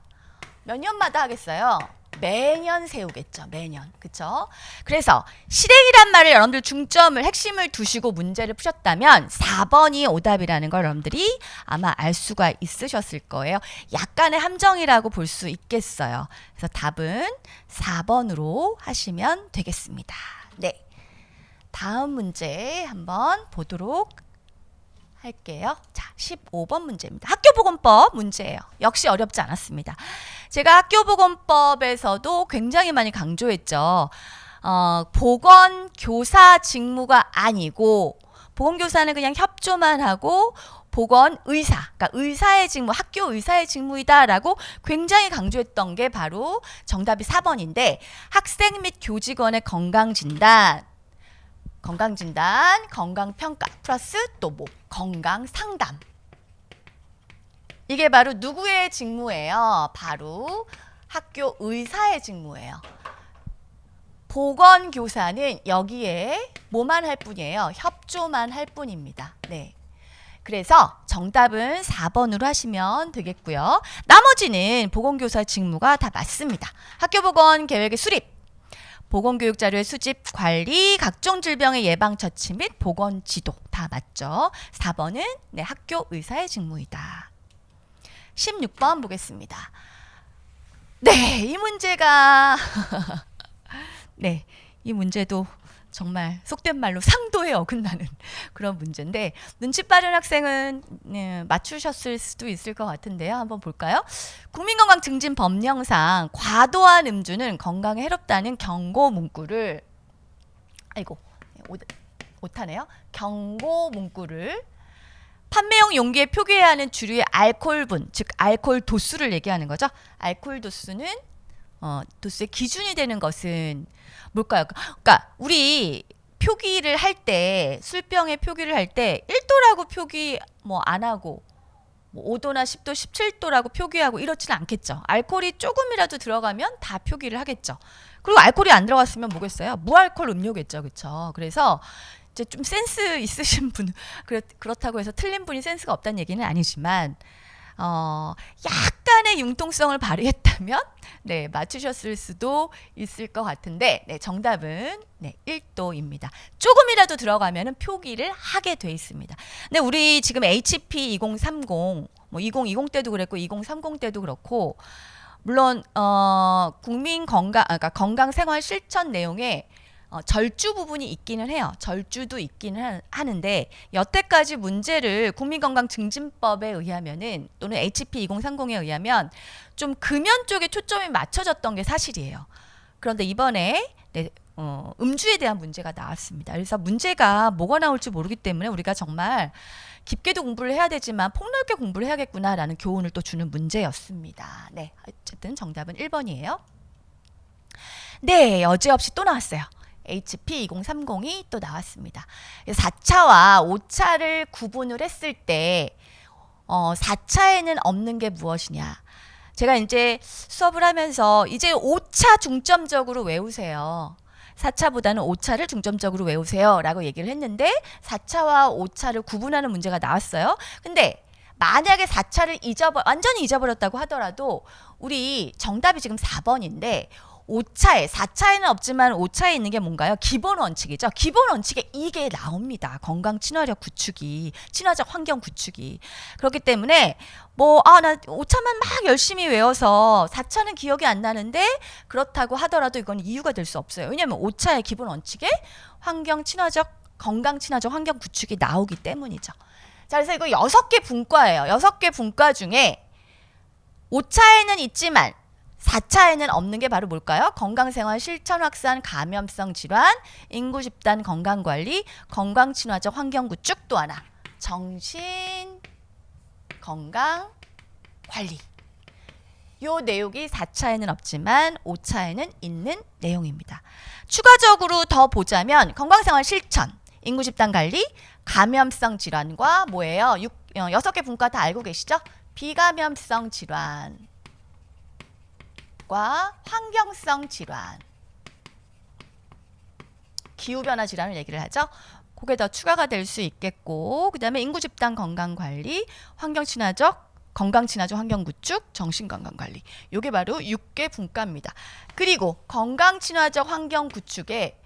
Speaker 1: 몇 년마다 하겠어요? 매년 세우겠죠. 매년. 그쵸? 그래서 실행이란 말을 여러분들 중점을 핵심을 두시고 문제를 푸셨다면 4번이 오답이라는 걸 여러분들이 아마 알 수가 있으셨을 거예요. 약간의 함정이라고 볼 수 있겠어요. 그래서 답은 4번으로 하시면 되겠습니다. 네. 다음 문제 한번 보도록 할게요. 자, 15번 문제입니다. 학교보건법 문제예요. 역시 어렵지 않았습니다. 제가 학교보건법에서도 굉장히 많이 강조했죠. 보건교사 직무가 아니고 보건교사는 그냥 협조만 하고 보건의사, 그러니까 의사의 직무, 학교 의사의 직무이다라고 굉장히 강조했던 게 바로 정답이 4번인데 학생 및 교직원의 건강진단, 건강평가 플러스 또 뭐 건강상담. 이게 바로 누구의 직무예요? 바로 학교 의사의 직무예요. 보건교사는 여기에 뭐만 할 뿐이에요? 협조만 할 뿐입니다. 네. 그래서 정답은 4번으로 하시면 되겠고요. 나머지는 보건교사 직무가 다 맞습니다. 학교보건계획의 수립, 보건교육자료의 수집, 관리, 각종 질병의 예방, 처치 및 보건지도 다 맞죠. 4번은 네, 학교 의사의 직무이다. 16번 보겠습니다. 네, 이 문제가 네, 이 문제도 정말 속된 말로 상도에 어긋나는 그런 문제인데 눈치 빠른 학생은 네, 맞추셨을 수도 있을 것 같은데요. 한번 볼까요? 국민건강증진법령상 과도한 음주는 건강에 해롭다는 경고 문구를 오타네요. 경고 문구를 판매용 용기에 표기해야 하는 주류의 알코올분, 즉 알코올 도수를 얘기하는 거죠. 알코올 도수는 도수의 기준이 되는 것은 뭘까요? 그러니까 우리 표기를 할 때 술병의 표기를 할 때 1도라고 표기 뭐 안 하고 뭐 5도나 10도, 17도라고 표기하고 이렇지는 않겠죠. 알코올이 조금이라도 들어가면 다 표기를 하겠죠. 그리고 알코올이 안 들어갔으면 뭐겠어요? 무알코올 음료겠죠. 그렇죠? 그래서 이제 좀 센스 있으신 분 그렇다고 해서 틀린 분이 센스가 없다는 얘기는 아니지만 약간의 융통성을 발휘했다면 네, 맞추셨을 수도 있을 것 같은데 네, 정답은 네, 1도입니다. 조금이라도 들어가면 표기를 하게 돼 있습니다. 근데 우리 지금 HP 2030, 뭐 2020 때도 그랬고 2030 때도 그렇고 물론 국민 건강, 그러니까 건강 생활 실천 내용에 절주 부분이 있기는 해요. 절주도 있기는 하는데 여태까지 문제를 국민건강증진법에 의하면은 또는 HP 2030에 의하면 좀 금연 쪽에 초점이 맞춰졌던 게 사실이에요. 그런데 이번에 네, 음주에 대한 문제가 나왔습니다. 그래서 문제가 뭐가 나올지 모르기 때문에 우리가 정말 깊게도 공부를 해야 되지만 폭넓게 공부를 해야겠구나라는 교훈을 또 주는 문제였습니다. 네, 어쨌든 정답은 1번이에요. 네, 여지없이 또 나왔어요. HP 2030이 또 나왔습니다. 4차와 5차를 구분을 했을 때 4차에는 없는 게 무엇이냐. 제가 이제 수업을 하면서 이제 5차 중점적으로 외우세요. 4차보다는 5차를 중점적으로 외우세요 라고 얘기를 했는데 4차와 5차를 구분하는 문제가 나왔어요. 근데 만약에 4차를 완전히 잊어버렸다고 하더라도 우리 정답이 지금 4번인데 4차에는 없지만 5차에 있는 게 뭔가요? 기본 원칙이죠. 기본 원칙에 이게 나옵니다. 건강 친화력 구축이, 친화적 환경 구축이. 그렇기 때문에 나 5차만 막 열심히 외워서 4차는 기억이 안 나는데 그렇다고 하더라도 이건 이유가 될 수 없어요. 왜냐하면 5차의 기본 원칙에 건강 친화적 환경 구축이 나오기 때문이죠. 자, 그래서 이거 6개 분과예요. 6개 분과 중에 5차에는 있지만 4차에는 없는 게 바로 뭘까요? 건강생활 실천 확산, 감염성 질환, 인구 집단 건강관리, 건강 친화적 환경 구축, 또 하나 정신 건강 관리. 요 내용이 4차에는 없지만 5차에는 있는 내용입니다. 추가적으로 더 보자면 건강생활 실천, 인구 집단 관리, 감염성 질환과 뭐예요? 6개 분과 다 알고 계시죠? 비감염성 질환 환경성 질환, 기후변화 질환을 얘기를 하죠. 그게 더 추가가 될 수 있겠고 그 다음에 인구 집단 건강관리, 환경 친화적 건강 친화적 환경 구축, 정신 건강 관리. 요게 바로 6개 분과입니다. 그리고 건강 친화적 환경 구축의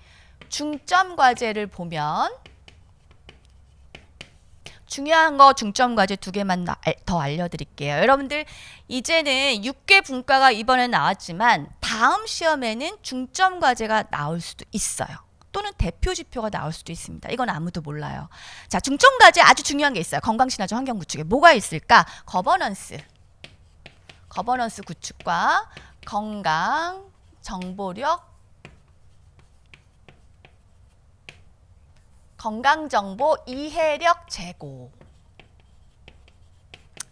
Speaker 1: 중점 과제를 보면 중요한 거 중점 과제 2개만 더 알려드릴게요. 여러분들 이제는 6개 분과가 이번에 나왔지만 다음 시험에는 중점 과제가 나올 수도 있어요. 또는 대표 지표가 나올 수도 있습니다. 이건 아무도 몰라요. 자, 중점 과제 아주 중요한 게 있어요. 건강 친화적 환경 구축에 뭐가 있을까? 거버넌스 구축과 건강 정보력 건강정보 이해력 제고.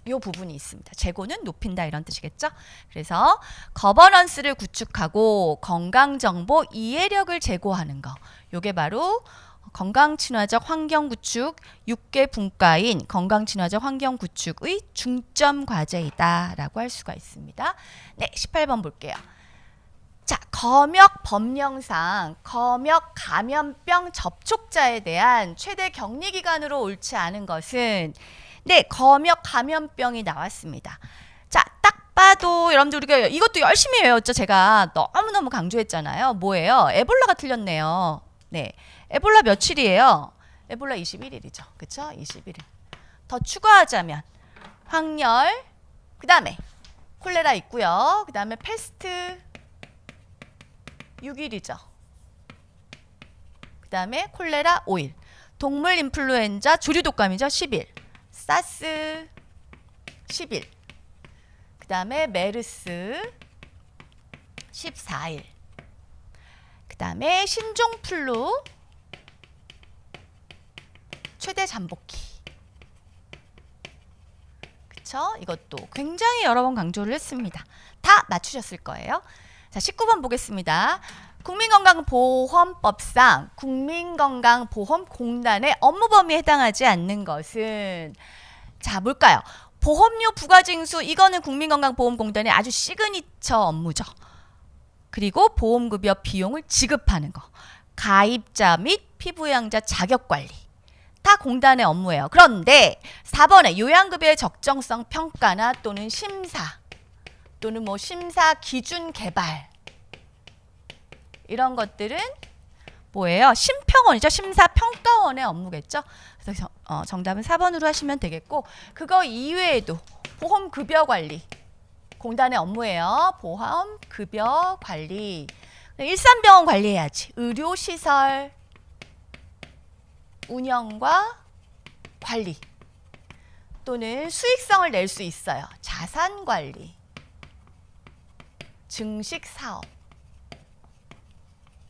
Speaker 1: 요 부분이 있습니다. 제고는 높인다 이런 뜻이겠죠? 그래서 거버넌스를 구축하고 건강정보 이해력을 제고하는 거. 요게 바로 건강친화적 환경구축 6개 분과인 건강친화적 환경구축의 중점 과제이다 라고 할 수가 있습니다. 네, 18번 볼게요. 자, 검역 법령상 검역 감염병 접촉자에 대한 최대 격리 기간으로 옳지 않은 것은 네, 검역 감염병이 나왔습니다. 자, 딱 봐도 여러분들 우리가 이것도 열심히 외웠죠. 제가 너무너무 강조했잖아요. 뭐예요? 에볼라가 틀렸네요. 네, 에볼라 며칠이에요? 에볼라 21일이죠. 그쵸? 21일. 더 추가하자면 황열, 그 다음에 콜레라 있고요. 그 다음에 패스트 6일이죠. 그 다음에 콜레라 5일. 동물 인플루엔자 조류 독감이죠. 10일. 사스 10일. 그 다음에 메르스 14일. 그 다음에 신종플루 최대 잠복기. 그쵸? 이것도 굉장히 여러 번 강조를 했습니다. 다 맞추셨을 거예요. 자, 19번 보겠습니다. 국민건강보험법상 국민건강보험공단의 업무 범위에 해당하지 않는 것은 자, 뭘까요? 보험료 부가징수, 이거는 국민건강보험공단의 아주 시그니처 업무죠. 그리고 보험급여 비용을 지급하는 거. 가입자 및 피부양자 자격관리. 다 공단의 업무예요. 그런데 4번에 요양급여의 적정성 평가나 또는 심사 또는 뭐 심사 기준 개발 이런 것들은 뭐예요? 심평원이죠. 심사평가원의 업무겠죠. 그래서 정답은 4번으로 하시면 되겠고 그거 이외에도 보험급여 관리 공단의 업무예요. 보험급여 관리 일산병원 관리해야지. 의료시설 운영과 관리 또는 수익성을 낼 수 있어요. 자산관리 증식사업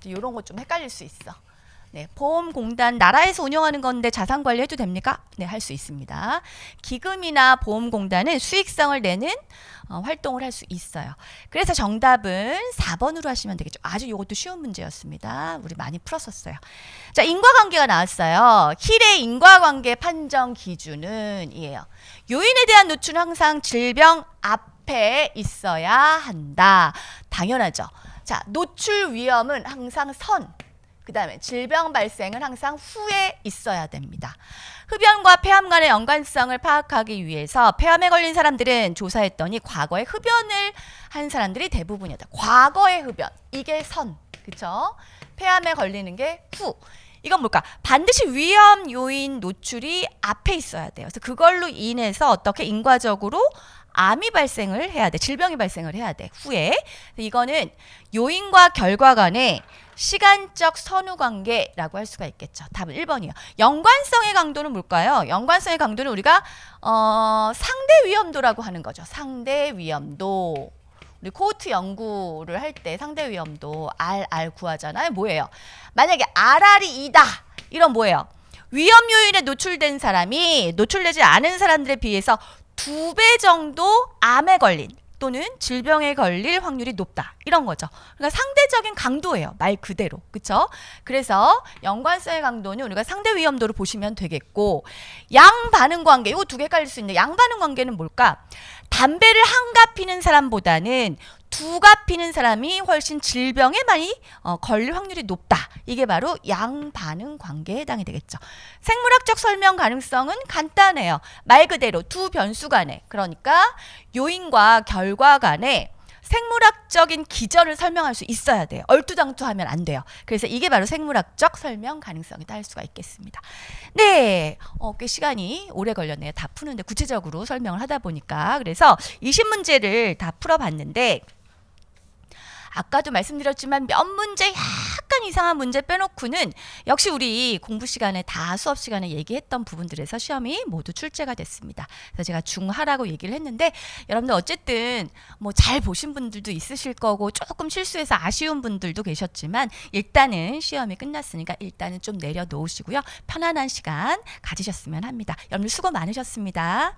Speaker 1: 이런 거 좀 헷갈릴 수 있어. 네, 보험공단 나라에서 운영하는 건데 자산관리 해도 됩니까? 네, 할 수 있습니다. 기금이나 보험공단은 수익성을 내는 활동을 할 수 있어요. 그래서 정답은 4번으로 하시면 되겠죠. 아주 이것도 쉬운 문제였습니다. 우리 많이 풀었었어요. 자, 인과관계가 나왔어요. 힐의 인과관계 판정 기준은 이에요. 요인에 대한 노출은 항상 질병 앞에 있어야 한다. 당연하죠. 자, 노출 위험은 항상 선. 그 다음에 질병 발생은 항상 후에 있어야 됩니다. 흡연과 폐암 간의 연관성을 파악하기 위해서 폐암에 걸린 사람들은 조사했더니 과거에 흡연을 한 사람들이 대부분이었다. 과거의 흡연, 이게 선, 그쵸? 폐암에 걸리는 게 후. 이건 뭘까? 반드시 위험 요인 노출이 앞에 있어야 돼요. 그래서 그걸로 인해서 어떻게 인과적으로 암이 발생을 해야 돼. 질병이 발생을 해야 돼. 후에. 이거는 요인과 결과 간의 시간적 선후관계라고 할 수가 있겠죠. 답은 1번이에요. 연관성의 강도는 뭘까요? 연관성의 강도는 우리가 상대 위험도라고 하는 거죠. 상대 위험도. 우리 코호트 연구를 할 때 상대 위험도 RR 구하잖아요. 뭐예요? 만약에 RR이 2다. 이런 뭐예요? 위험 요인에 노출된 사람이 노출되지 않은 사람들에 비해서 2배 정도 암에 걸린 또는 질병에 걸릴 확률이 높다. 이런 거죠. 그러니까 상대적인 강도예요. 말 그대로. 그쵸? 그래서 연관성의 강도는 우리가 상대 위험도로 보시면 되겠고 양반응 관계. 이거 2개 헷갈릴 수 있는데 양반응 관계는 뭘까? 담배를 한갑 피는 사람보다는 2 구가 피는 사람이 훨씬 질병에 많이 걸릴 확률이 높다. 이게 바로 양반응 관계에 해당이 되겠죠. 생물학적 설명 가능성은 간단해요. 말 그대로 두 변수 간에, 그러니까 요인과 결과 간에 생물학적인 기전을 설명할 수 있어야 돼요. 얼토당토하면 안 돼요. 그래서 이게 바로 생물학적 설명 가능성이다 할 수가 있겠습니다. 네, 꽤 시간이 오래 걸렸네요. 다 푸는데 구체적으로 설명을 하다 보니까. 그래서 20문제를 다 풀어봤는데 아까도 말씀드렸지만 몇 문제 약간 이상한 문제 빼놓고는 역시 우리 공부 시간에 다 수업 시간에 얘기했던 부분들에서 시험이 모두 출제가 됐습니다. 그래서 제가 중하라고 얘기를 했는데 여러분들 어쨌든 뭐 잘 보신 분들도 있으실 거고 조금 실수해서 아쉬운 분들도 계셨지만 일단은 시험이 끝났으니까 일단은 좀 내려놓으시고요. 편안한 시간 가지셨으면 합니다. 여러분들 수고 많으셨습니다.